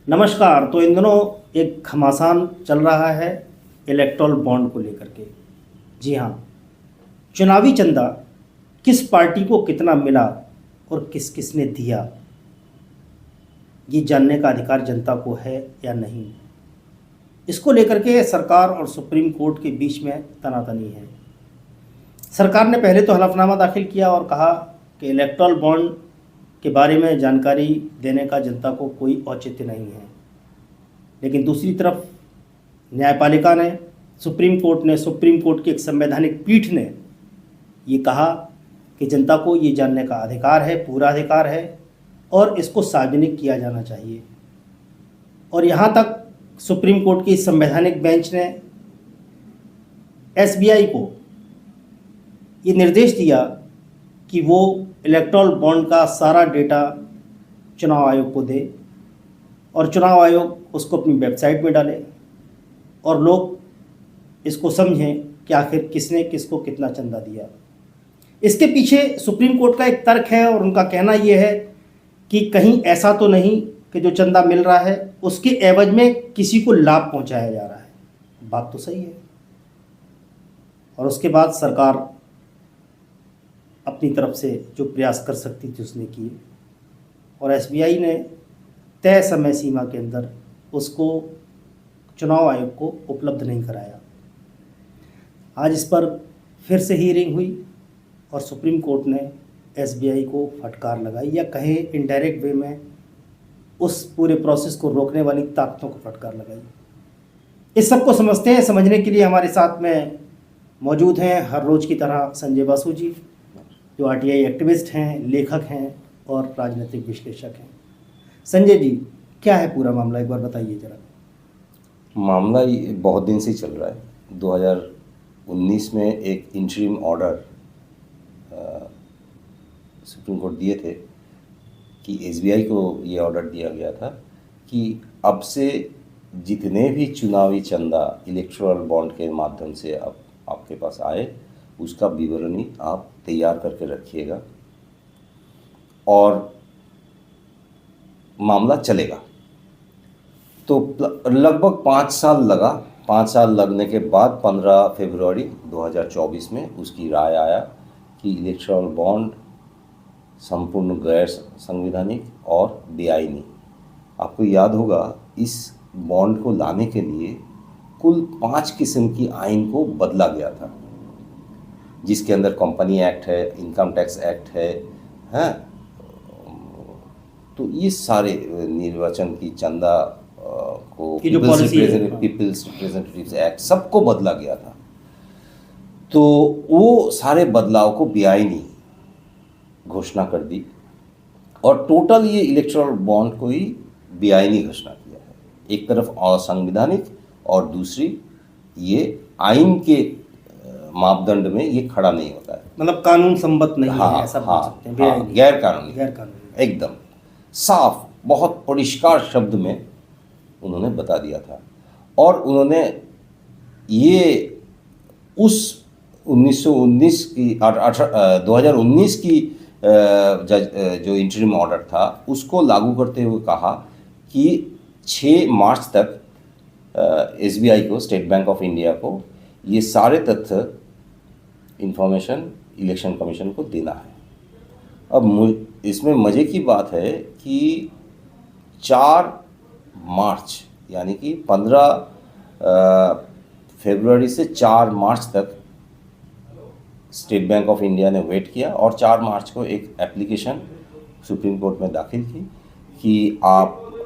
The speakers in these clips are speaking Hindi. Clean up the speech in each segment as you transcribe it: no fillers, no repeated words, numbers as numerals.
नमस्कार। तो इन दिनों एक घमासान चल रहा है इलेक्टोरल बॉन्ड को लेकर के। जी हाँ, चुनावी चंदा किस पार्टी को कितना मिला और किस किस ने दिया, ये जानने का अधिकार जनता को है या नहीं, इसको लेकर के सरकार और सुप्रीम कोर्ट के बीच में तनातनी है। सरकार ने पहले तो हलफनामा दाखिल किया और कहा कि इलेक्टोरल बॉन्ड के बारे में जानकारी देने का जनता को कोई औचित्य नहीं है, लेकिन दूसरी तरफ न्यायपालिका ने, सुप्रीम कोर्ट की एक संवैधानिक पीठ ने ये कहा कि जनता को ये जानने का अधिकार है, पूरा अधिकार है, और इसको सार्वजनिक किया जाना चाहिए। और यहाँ तक सुप्रीम कोर्ट की संवैधानिक बेंच ने एसबीआई को ये निर्देश दिया कि वो इलेक्टोरल बॉन्ड का सारा डेटा चुनाव आयोग को दे और चुनाव आयोग उसको अपनी वेबसाइट में डाले और लोग इसको समझें कि आखिर किसने किसको कितना चंदा दिया। इसके पीछे सुप्रीम कोर्ट का एक तर्क है और उनका कहना ये है कि कहीं ऐसा तो नहीं कि जो चंदा मिल रहा है उसके एवज में किसी को लाभ पहुंचाया जा रहा है। बात तो सही है। और उसके बाद सरकार अपनी तरफ से जो प्रयास कर सकती थी उसने किए और एसबीआई ने तय समय सीमा के अंदर उसको चुनाव आयोग को उपलब्ध नहीं कराया। आज इस पर फिर से हियरिंग हुई और सुप्रीम कोर्ट ने एसबीआई को फटकार लगाई, या कहें इनडायरेक्ट वे में उस पूरे प्रोसेस को रोकने वाली ताकतों को फटकार लगाई। इस सब को समझते हैं। समझने के लिए हमारे साथ में मौजूद हैं हर रोज़ की तरह संजय बासु जी, जो आरटीआई एक्टिविस्ट हैं, लेखक हैं और राजनीतिक विश्लेषक हैं। संजय जी, क्या है पूरा मामला, एक बार बताइए जरा। मामला ये बहुत दिन से चल रहा है। 2019 में एक इंटरिम ऑर्डर सुप्रीम कोर्ट दिए थे कि एसबीआई को ये ऑर्डर दिया गया था कि अब से जितने भी चुनावी चंदा इलेक्टोरल बॉन्ड के माध्यम से अब आपके पास आए उसका विवरणी आप तैयार करके रखिएगा और मामला चलेगा। तो लगभग 5 साल लगा। 5 साल लगने के बाद 15 फरवरी 2024 में उसकी राय आया कि इलेक्टोरल बॉन्ड संपूर्ण गैर संवैधानिक और बेआईनी। आपको याद होगा इस बॉन्ड को लाने के लिए कुल 5 किस्म की आइन को बदला गया था, जिसके अंदर कंपनी एक्ट है, इनकम टैक्स एक्ट है, हैं। तो ये सारे निर्वाचन की चंदा को पीपल्स रिप्रेजेंटेटिव्स एक्ट सबको बदला गया था। तो वो सारे बदलाव को बेआईनी घोषणा कर दी और टोटल ये इलेक्टोरल बॉन्ड को ही बेआईनी घोषणा किया है। एक तरफ असंवैधानिक और दूसरी ये आइन के मापदंड में ये खड़ा नहीं होता है, मतलब कानून संबद्ध नहीं है, ऐसा बोल सकते हैं। गैर कानूनी एकदम साफ, बहुत परिष्कार शब्द में उन्होंने बता दिया था। और उन्होंने ये उस 2019 की जो इंटरिम ऑर्डर था उसको लागू करते हुए कहा कि 6 मार्च तक एसबीआई को, स्टेट बैंक ऑफ इंडिया को, ये सारे तथ्य इंफॉर्मेशन इलेक्शन कमीशन को देना है। अब इसमें मज़े की बात है कि 4 मार्च यानी कि 15 फरवरी से 4 मार्च तक स्टेट बैंक ऑफ इंडिया ने वेट किया और 4 मार्च को एक एप्लीकेशन सुप्रीम कोर्ट में दाखिल की कि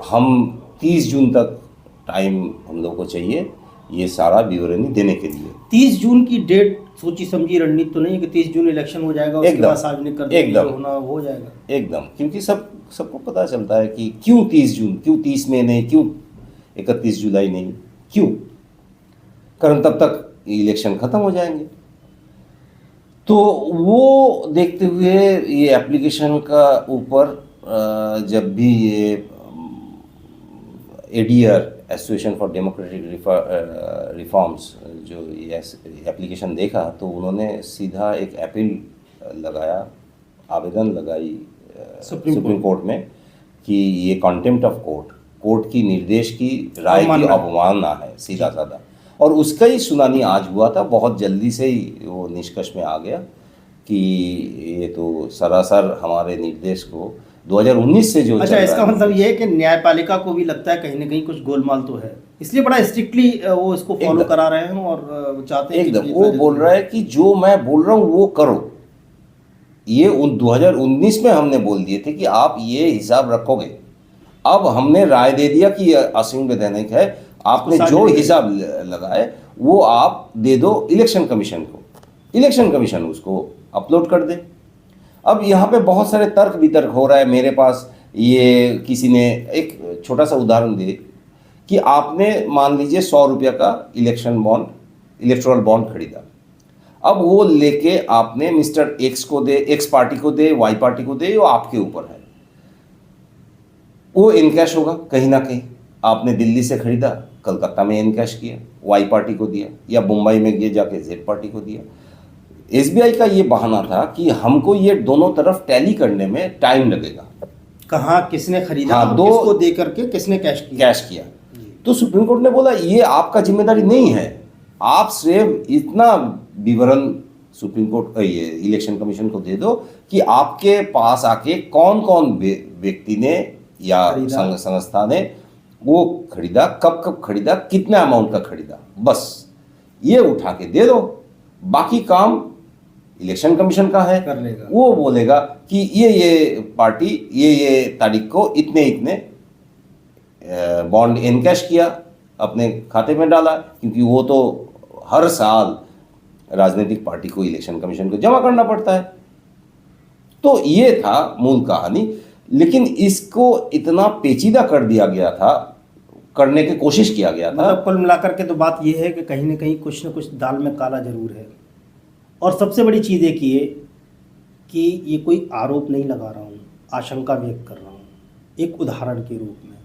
हम 30 जून तक टाइम हम लोग को चाहिए ये सारा विवरणी देने के लिए। 30 जून की डेट सोची समझी रणनीति तो नहीं है कि 30 जून इलेक्शन हो जाएगा, उसके बाद सार्वजनिक कर देंगे, जो होना हो जाएगा एकदम। क्योंकि सबको पता चलता है कि क्यों 30 जून, क्यों 30 मई नहीं, क्यों 31 जुलाई नहीं, क्यों? कारण तब तक इलेक्शन ख़त्म हो जाएंगे। तो वो देखते हुए ये एप्लीकेशन का ऊपर जब भी ये ADR, association for democratic reforms, जो ये एप्लीकेशन देखा तो उन्होंने सीधा एक अपील लगाया, आवेदन लगाई सुप्रीम कोर्ट में कि ये कंटेम्प्ट ऑफ कोर्ट कोर्ट की निर्देश की राय की अवमानना। अवमानना है, सीधा साधा। और उसका ही सुनानी आज हुआ था, बहुत जल्दी से ही वो निष्कर्ष में आ गया कि ये तो सरासर हमारे निर्देश को 2019 से जो अच्छा, चल रहा इसका है मतलब ये है कि न्यायपालिका को भी लगता है कहीं ना कहीं कुछ गोलमाल तो है, इसलिए बड़ा स्ट्रिक्टली वो इसको फॉलो एकदम। करा रहे हैं और वो चाहते हैं कि एकदम ये वो इतना बोल जल्दी रहा है कि जो मैं बोल रहा हूँ वो करो। ये 2019 में हमने बोल दिए थे कि आप ये हिसाब रखोगे। अब हमने राय दे दिया कि ये असंवैधानिक है, आपने साथ जो में हिसाब लगाए वो आप दे दो इलेक्शन कमीशन को, इलेक्शन कमीशन उसको अपलोड कर दे। अब यहाँ पे बहुत सारे तर्क वितर्क हो रहा है मेरे पास। ये किसी ने एक छोटा सा उदाहरण दे कि आपने मान लीजिए 100 रुपये का इलेक्शन बॉन्ड, इलेक्टोरल बॉन्ड खरीदा। अब वो लेके आपने मिस्टर एक्स को दे, एक्स पार्टी को दे, वाई पार्टी को दे, वो आपके ऊपर है। वो इनकैश होगा कहीं ना कहीं। आपने दिल्ली से खरीदा, कलकत्ता में इनकैश किया, वाई पार्टी को दिया, या मुंबई में गए जाके जेड पार्टी को दिया। एसबीआई का ये बहाना था कि हमको ये दोनों तरफ टैली करने में टाइम लगेगा। कहाँ किसने खरीदा, हाँ, और दो किसको दे करके किसने कैश किया। कैश किया। तो सुप्रीम कोर्ट ने बोला ये आपका जिम्मेदारी नहीं है, आप सिर्फ इतना विवरण सुप्रीम कोर्ट ये इलेक्शन कमीशन को दे दो कि आपके पास आके कौन कौन व्यक्ति ने या संस्था ने वो खरीदा, कब कब खरीदा, कितना अमाउंट का खरीदा, बस ये उठा के दे दो। बाकी काम इलेक्शन कमीशन का है, कर लेगा। वो बोलेगा कि ये पार्टी ये तारीख को इतने इतने बॉन्ड इनकैश किया, अपने खाते में डाला, क्योंकि वो तो हर साल राजनीतिक पार्टी को इलेक्शन कमीशन को जमा करना पड़ता है। तो ये था मूल कहानी, लेकिन इसको इतना पेचीदा कर दिया गया था, करने की कोशिश किया गया था। मतलब कुल मिलाकर के तो बात यह है कि कहीं ना कहीं कुछ न कुछ दाल में काला जरूर है। और सबसे बड़ी चीज़ एक ये कि ये कोई आरोप नहीं लगा रहा हूँ, आशंका व्यक्त कर रहा हूँ एक उदाहरण के रूप में।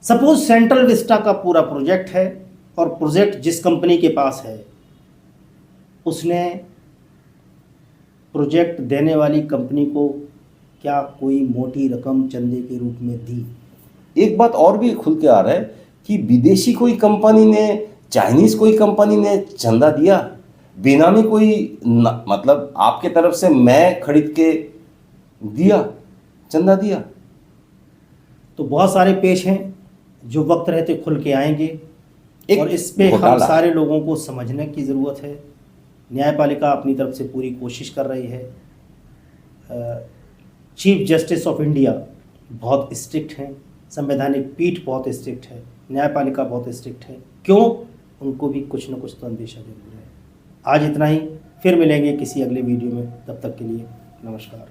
सपोज सेंट्रल विस्टा का पूरा प्रोजेक्ट है, और प्रोजेक्ट जिस कंपनी के पास है उसने प्रोजेक्ट देने वाली कंपनी को क्या कोई मोटी रकम चंदे के रूप में दी। एक बात और भी खुल के आ रहा है कि विदेशी कोई कंपनी ने, चाइनीज कोई कंपनी ने चंदा दिया, बेनामी कोई मतलब आपके तरफ से मैं खरीद के दिया, चंदा दिया। तो बहुत सारे पेश हैं जो वक्त रहते खुल के आएंगे, और इस पे हम घोटाला सारे लोगों को समझने की ज़रूरत है। न्यायपालिका अपनी तरफ से पूरी कोशिश कर रही है। चीफ जस्टिस ऑफ इंडिया बहुत स्ट्रिक्ट हैं, संवैधानिक पीठ बहुत स्ट्रिक्ट है, न्यायपालिका बहुत स्ट्रिक्ट है। क्यों? उनको भी कुछ न कुछ तो अंदेशा जरूर है। आज इतना ही, फिर मिलेंगे किसी अगले वीडियो में। तब तक के लिए नमस्कार।